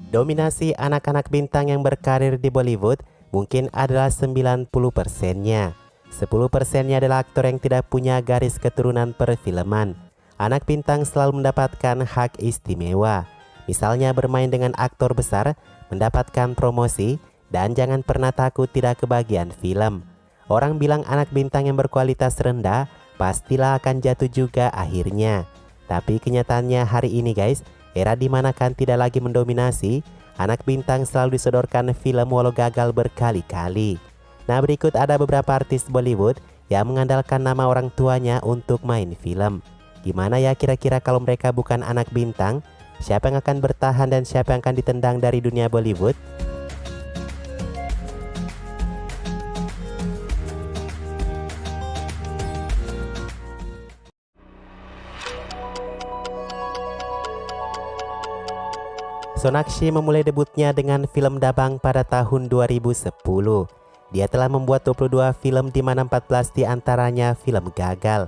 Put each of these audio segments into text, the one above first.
Dominasi anak-anak bintang yang berkarir di Bollywood mungkin adalah 90%-nya. 10%-nya adalah aktor yang tidak punya garis keturunan perfilman. Anak bintang selalu mendapatkan hak istimewa. Misalnya bermain dengan aktor besar, mendapatkan promosi, dan jangan pernah takut tidak kebagian film. Orang bilang anak bintang yang berkualitas rendah pastilah akan jatuh juga akhirnya. Tapi kenyataannya hari ini guys, era dimana kan tidak lagi mendominasi, anak bintang selalu disodorkan film walau gagal berkali-kali. Nah, berikut ada beberapa artis Bollywood yang mengandalkan nama orang tuanya untuk main film. Gimana ya kira-kira kalau mereka bukan anak bintang? Siapa yang akan bertahan dan siapa yang akan ditendang dari dunia Bollywood? Sonakshi memulai debutnya dengan film Dabang pada tahun 2010. Dia telah membuat 22 film di mana 14 di antaranya film gagal.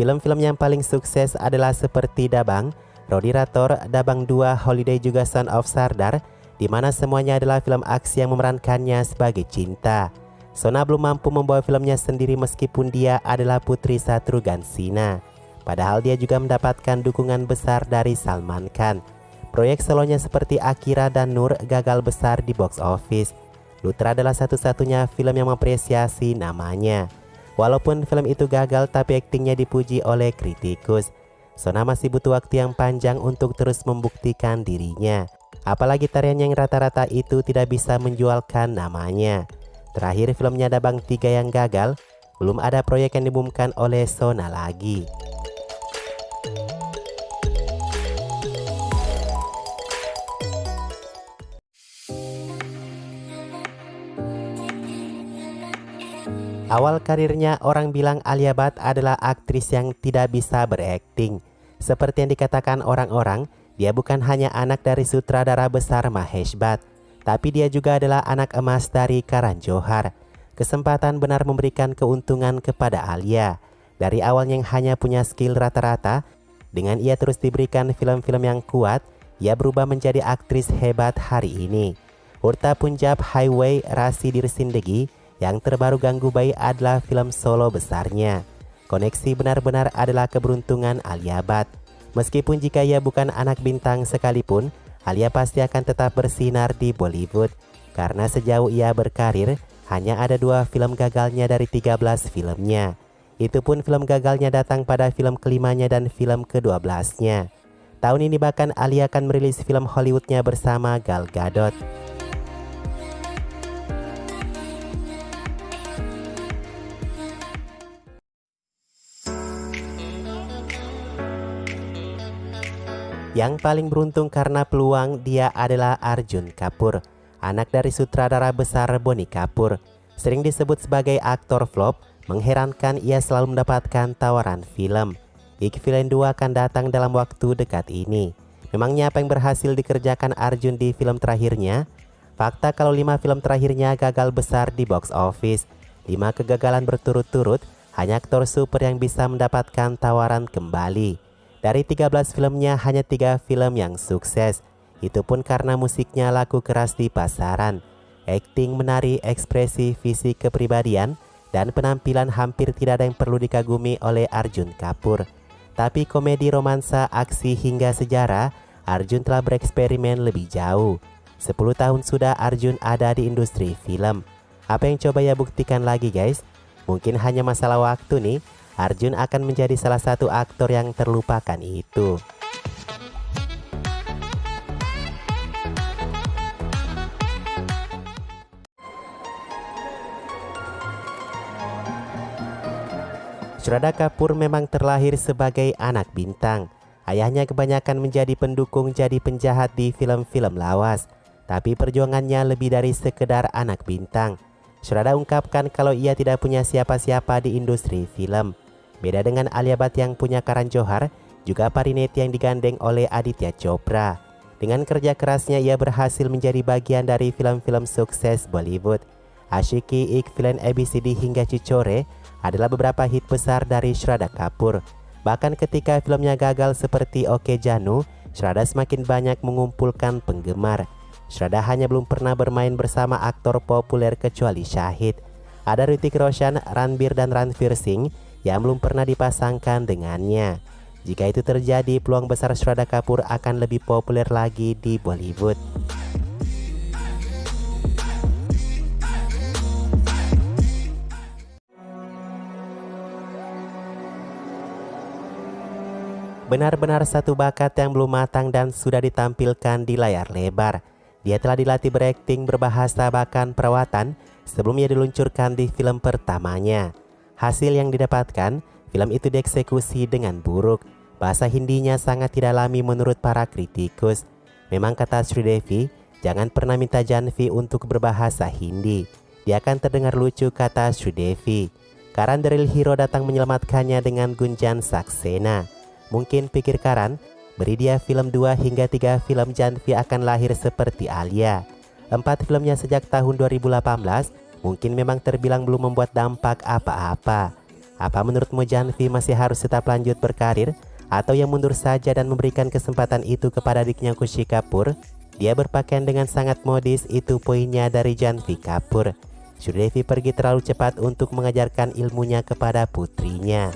Film-film yang paling sukses adalah seperti Dabang, Rowdy Rathore, Dabang 2, Holiday juga Son of Sardar, di mana semuanya adalah film aksi yang memerankannya sebagai cinta. Sona belum mampu membawa filmnya sendiri meskipun dia adalah putri Shatrughansina. Padahal dia juga mendapatkan dukungan besar dari Salman Khan. Proyek solonya seperti Akira dan Nur gagal besar di box office. Lutra adalah satu-satunya film yang mengapresiasi namanya. Walaupun film itu gagal tapi aktingnya dipuji oleh kritikus. Sona masih butuh waktu yang panjang untuk terus membuktikan dirinya. Apalagi tarian yang rata-rata itu tidak bisa menjualkan namanya. Terakhir filmnya Dabang 3 yang gagal, belum ada proyek yang diumumkan oleh Sona lagi. Awal karirnya orang bilang Alia Bhatt adalah aktris yang tidak bisa berakting. Seperti yang dikatakan orang-orang, dia bukan hanya anak dari sutradara besar Mahesh Bhatt, tapi dia juga adalah anak emas dari Karan Johar. Kesempatan benar memberikan keuntungan kepada Alia. Dari awalnya yang hanya punya skill rata-rata, dengan ia terus diberikan film-film yang kuat, ia berubah menjadi aktris hebat hari ini. Urta Punjab Highway Rasi Dir Sindegi yang terbaru Ganggu Bayi adalah film solo besarnya. Koneksi benar-benar adalah keberuntungan Alia Bhatt. Meskipun jika ia bukan anak bintang sekalipun, Alia pasti akan tetap bersinar di Bollywood. Karena sejauh ia berkarir, hanya ada 2 film gagalnya dari 13 filmnya. Itu pun film gagalnya datang pada film kelimanya dan film ke-12-nya. Tahun ini bahkan Alia akan merilis film Hollywoodnya bersama Gal Gadot. Yang paling beruntung karena peluang dia adalah Arjun Kapoor, anak dari sutradara besar Bonnie Kapoor. Sering disebut sebagai aktor flop, mengherankan ia selalu mendapatkan tawaran film. Equivalent 2 akan datang dalam waktu dekat ini. Memangnya apa yang berhasil dikerjakan Arjun di film terakhirnya? Fakta kalau 5 film terakhirnya gagal besar di box office. 5 kegagalan berturut-turut, hanya aktor super yang bisa mendapatkan tawaran kembali. Dari 13 filmnya hanya 3 film yang sukses. Itu pun karena musiknya laku keras di pasaran. Akting, menari, ekspresi, fisik, kepribadian, dan penampilan hampir tidak ada yang perlu dikagumi oleh Arjun Kapoor. Tapi komedi, romansa, aksi, hingga sejarah, Arjun telah bereksperimen lebih jauh. 10 tahun sudah Arjun ada di industri film. Apa yang coba ia buktikan lagi guys? Mungkin hanya masalah waktu nih. Arjun akan menjadi salah satu aktor yang terlupakan itu. Shraddha Kapoor memang terlahir sebagai anak bintang. Ayahnya kebanyakan menjadi pendukung jadi penjahat di film-film lawas. Tapi perjuangannya lebih dari sekedar anak bintang. Shraddha ungkapkan kalau ia tidak punya siapa-siapa di industri film. Beda dengan Alia Bhatt yang punya Karan Johar, juga Parineeti yang digandeng oleh Aditya Chopra. Dengan kerja kerasnya ia berhasil menjadi bagian dari film-film sukses Bollywood. Ashiki, Ik, Villain ABCD hingga Chichore adalah beberapa hit besar dari Shraddha Kapoor. Bahkan ketika filmnya gagal seperti Oke Janu, Shraddha semakin banyak mengumpulkan penggemar. Shraddha hanya belum pernah bermain bersama aktor populer kecuali Shahid. Ada Hrithik Roshan, Ranbir dan Ranveer Singh yang belum pernah dipasangkan dengannya. Jika itu terjadi, peluang besar Shraddha Kapoor akan lebih populer lagi di Bollywood. Benar-benar satu bakat yang belum matang dan sudah ditampilkan di layar lebar. Dia telah dilatih berakting, berbahasa bahkan perawatan sebelum ia diluncurkan di film pertamanya. Hasil yang didapatkan, film itu dieksekusi dengan buruk. Bahasa Hindinya sangat tidak alami menurut para kritikus. Memang kata Sridevi, jangan pernah minta Janhvi untuk berbahasa Hindi. Dia akan terdengar lucu, kata Sridevi. Karan The Real Hero datang menyelamatkannya dengan Gunjan Saxena. Mungkin pikir Karan, beri dia film 2 hingga 3 film Janhvi akan lahir seperti Alia. 4 filmnya sejak tahun 2018 mungkin memang terbilang belum membuat dampak apa-apa. Apa menurutmu Janhvi masih harus tetap lanjut berkarir atau yang mundur saja dan memberikan kesempatan itu kepada adiknya Kushi Kapoor? Dia berpakaian dengan sangat modis, itu poinnya dari Janhvi Kapoor. Sridevi pergi terlalu cepat untuk mengajarkan ilmunya kepada putrinya.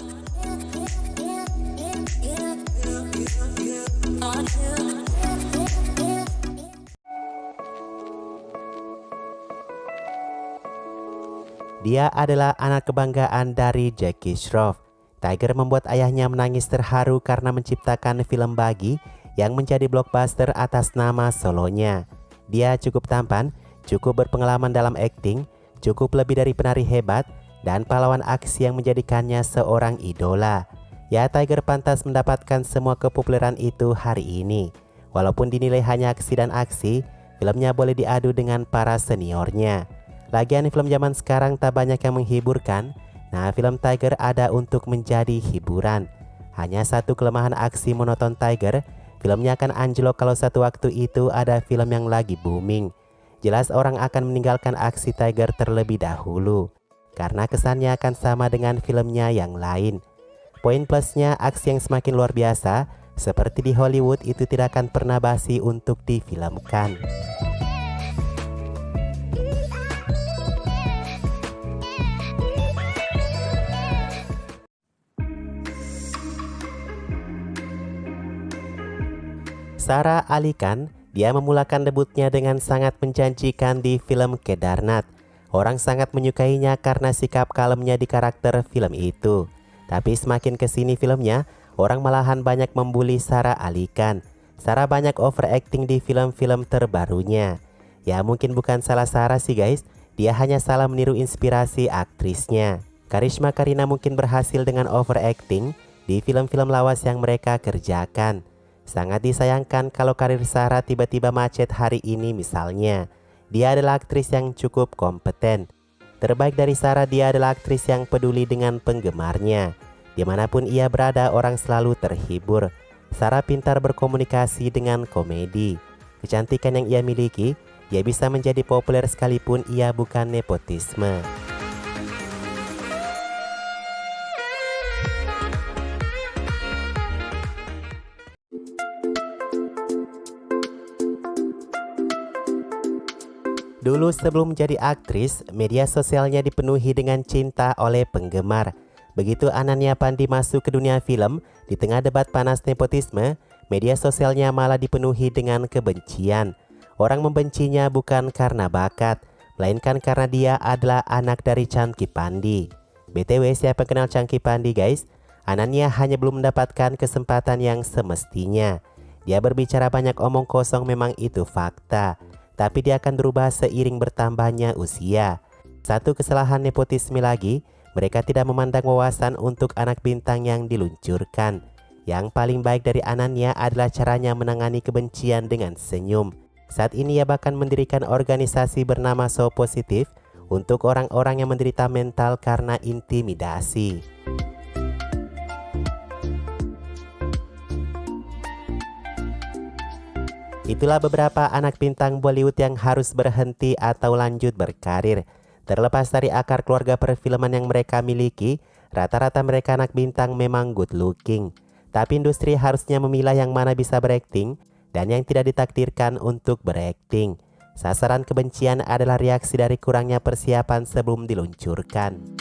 Dia adalah anak kebanggaan dari Jackie Shroff. Tiger membuat ayahnya menangis terharu karena menciptakan film Bagi yang menjadi blockbuster atas nama solonya. Dia cukup tampan, cukup berpengalaman dalam akting, cukup lebih dari penari hebat, dan pahlawan aksi yang menjadikannya seorang idola. Ya, Tiger pantas mendapatkan semua kepopuleran itu hari ini. Walaupun dinilai hanya aksi dan aksi, filmnya boleh diadu dengan para seniornya. Lagian film zaman sekarang tak banyak yang menghiburkan. Nah, film Tiger ada untuk menjadi hiburan. Hanya satu kelemahan aksi monoton Tiger, filmnya akan anjlok kalau satu waktu itu ada film yang lagi booming. Jelas orang akan meninggalkan aksi Tiger terlebih dahulu, karena kesannya akan sama dengan filmnya yang lain. Poin plusnya, aksi yang semakin luar biasa, seperti di Hollywood, itu tidak akan pernah basi untuk difilmkan. Sara Ali Khan, dia memulakan debutnya dengan sangat menjanjikan di film Kedarnath. Orang sangat menyukainya karena sikap kalemnya di karakter film itu. Tapi semakin kesini filmnya, orang malahan banyak membuli Sara Ali Khan. Sara banyak overacting di film-film terbarunya. Ya mungkin bukan salah Sara sih guys, dia hanya salah meniru inspirasi aktrisnya. Karishma Karyana mungkin berhasil dengan overacting di film-film lawas yang mereka kerjakan. Sangat disayangkan kalau karir Sara tiba-tiba macet hari ini misalnya. Dia adalah aktris yang cukup kompeten. Terbaik dari Sara, dia adalah aktris yang peduli dengan penggemarnya. Dimanapun ia berada, orang selalu terhibur. Sara pintar berkomunikasi dengan komedi. Kecantikan yang ia miliki, ia bisa menjadi populer sekalipun ia bukan nepotisme. Dulu sebelum menjadi aktris, media sosialnya dipenuhi dengan cinta oleh penggemar. Begitu Ananya Pandy masuk ke dunia film, di tengah debat panas nepotisme, media sosialnya malah dipenuhi dengan kebencian. Orang membencinya bukan karena bakat, melainkan karena dia adalah anak dari Chunky Pandy. BTW, siapa kenal Chunky Pandy guys? Ananya hanya belum mendapatkan kesempatan yang semestinya. Dia berbicara banyak omong kosong, memang itu fakta. Tapi dia akan berubah seiring bertambahnya usia. Satu kesalahan nepotisme lagi, mereka tidak memandang wawasan untuk anak bintang yang diluncurkan. Yang paling baik dari Ananya adalah caranya menangani kebencian dengan senyum. Saat ini ia bahkan mendirikan organisasi bernama So Positif untuk orang-orang yang menderita mental karena intimidasi. Itulah beberapa anak bintang Bollywood yang harus berhenti atau lanjut berkarir. Terlepas dari akar keluarga perfilman yang mereka miliki, rata-rata mereka anak bintang memang good looking. Tapi industri harusnya memilah yang mana bisa berakting dan yang tidak ditakdirkan untuk berakting. Sasaran kebencian adalah reaksi dari kurangnya persiapan sebelum diluncurkan.